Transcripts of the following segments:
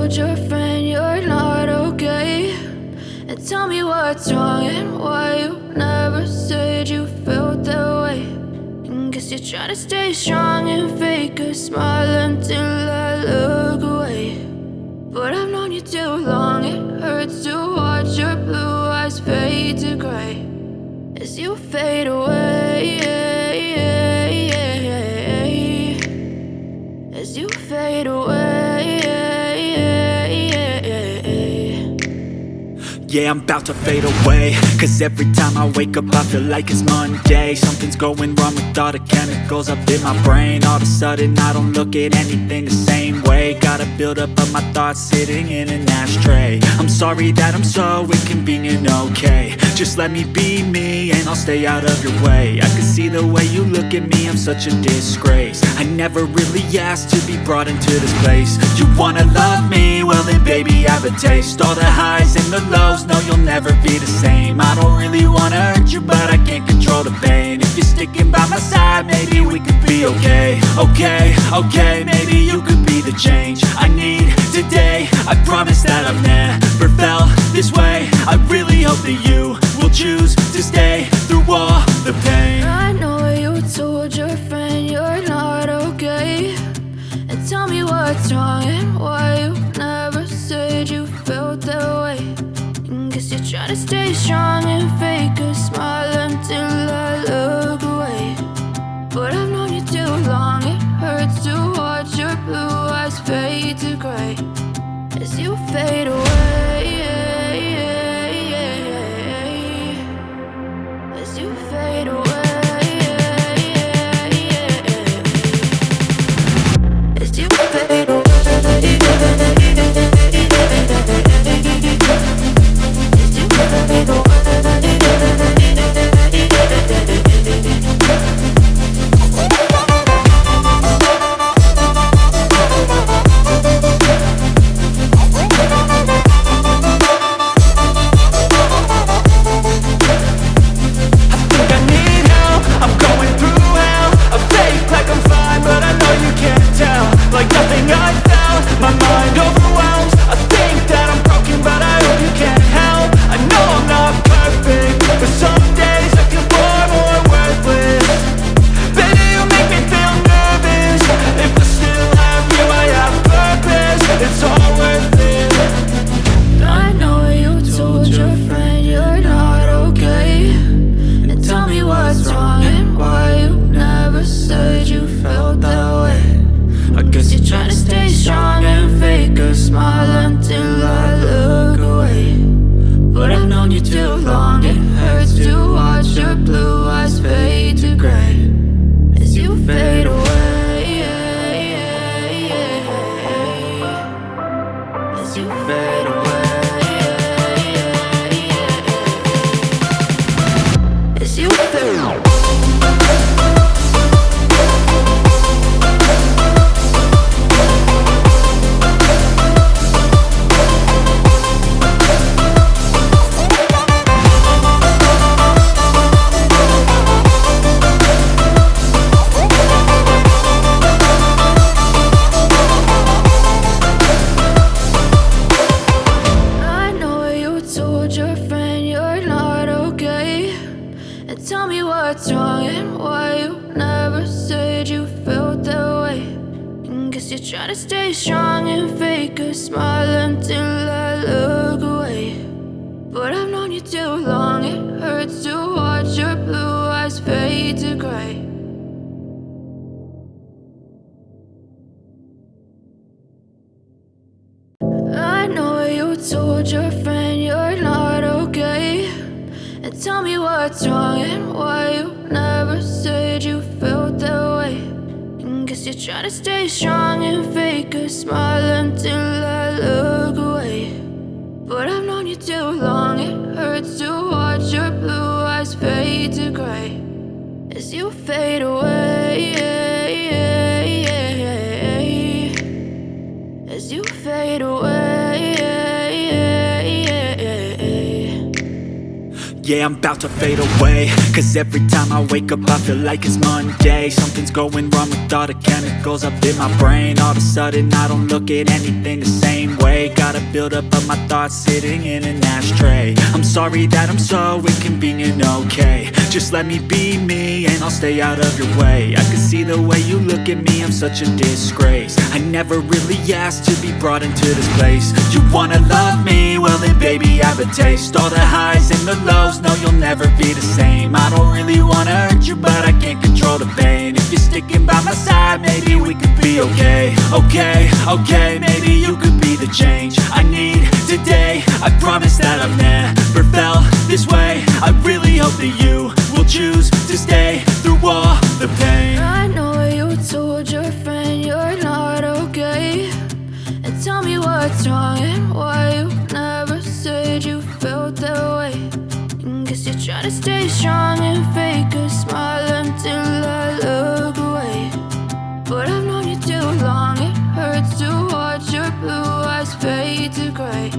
told your friend you're not okay, and tell me what's wrong and why you never said you felt that way. And guess you're trying to stay strong and fake a smile until I look away. But I've known you too long, it hurts to watch your blue eyes fade to gray as you fade away, as you fade away. Yeah, I'm about to fade away, cause every time I wake up I feel like it's Monday. Something's going wrong with all the chemicals up in my brain. All of a sudden I don't look at anything the same way. Gotta build up of my thoughts sitting in an ashtray. I'm sorry that I'm so inconvenient, okay. Just let me be me and I'll stay out of your way. I can see the way you look at me, I'm such a disgrace. I never really asked to be brought into this place. You wanna love me? Well then baby have a taste. All the highs and the lows, no you'll never be the same. I don't really wanna hurt you but I can't control the pain. If you're sticking by my side maybe we could be okay. Okay, maybe you could be the change I need today. I promise that I've never felt this way. I really hope that you will choose to stay through all the pain. I know you told your friend you're not okay, and tell me what's wrong and why you never said you felt that way. And guess you're trying to stay strong and fake a smile until I look away. But I've known you too long, it hurts to watch your blue eyes fade to grey as you fade away, as you fade away, as you fade away. Yeah, I'm about to fade away, 'cause every time I wake up I feel like it's Monday. Something's going wrong with all the chemicals up in my brain. All of a sudden I don't look at anything the same way. Got a build up of my thoughts sitting in an ashtray. I'm sorry that I'm so inconvenient, okay. Just let me be me and I'll stay out of your way. I can see the way you look at me, I'm such a disgrace. I never really asked to be brought into this place. You wanna love me? Well then baby have a taste. All the highs and the lows, no you'll never be the same. I don't really wanna hurt you but I can't control the pain. If you're sticking by my side maybe we could be okay. Okay, maybe you could be the change I need today. I promise that I've never felt this way. I really hope that you will choose to stay through all the pain. I know you told your friend you're not okay, and tell me what's wrong and why you never said you felt that way. Guess you're trying to stay strong and fake a smile until I look away. But I've known you too long, it hurts to watch your blue eyes fade to grey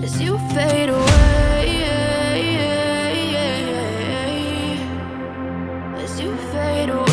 as you fade away. As you fade away.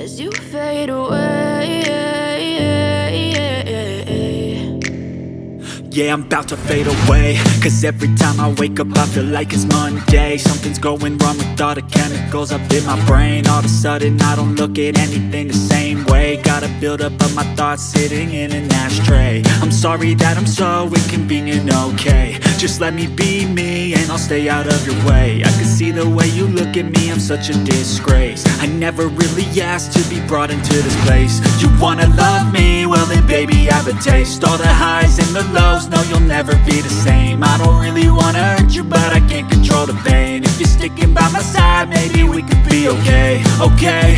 As you fade away. Yeah, I'm about to fade away, 'cause every time I wake up I feel like it's Monday. Something's going wrong with all the chemicals up in my brain. All of a sudden I don't look at anything the same way. Got a build up of my thoughts sitting in an ashtray. I'm sorry that I'm so inconvenient, okay. Just let me be me and I'll stay out of your way. I can see the way you look at me, I'm such a disgrace. I never really asked to be brought into this place. You wanna love me? Well then baby have a taste. All the highs and the lows, no you'll never be the same. I don't really wanna hurt you but I can't control the pain. If you're sticking by my side maybe we could be okay.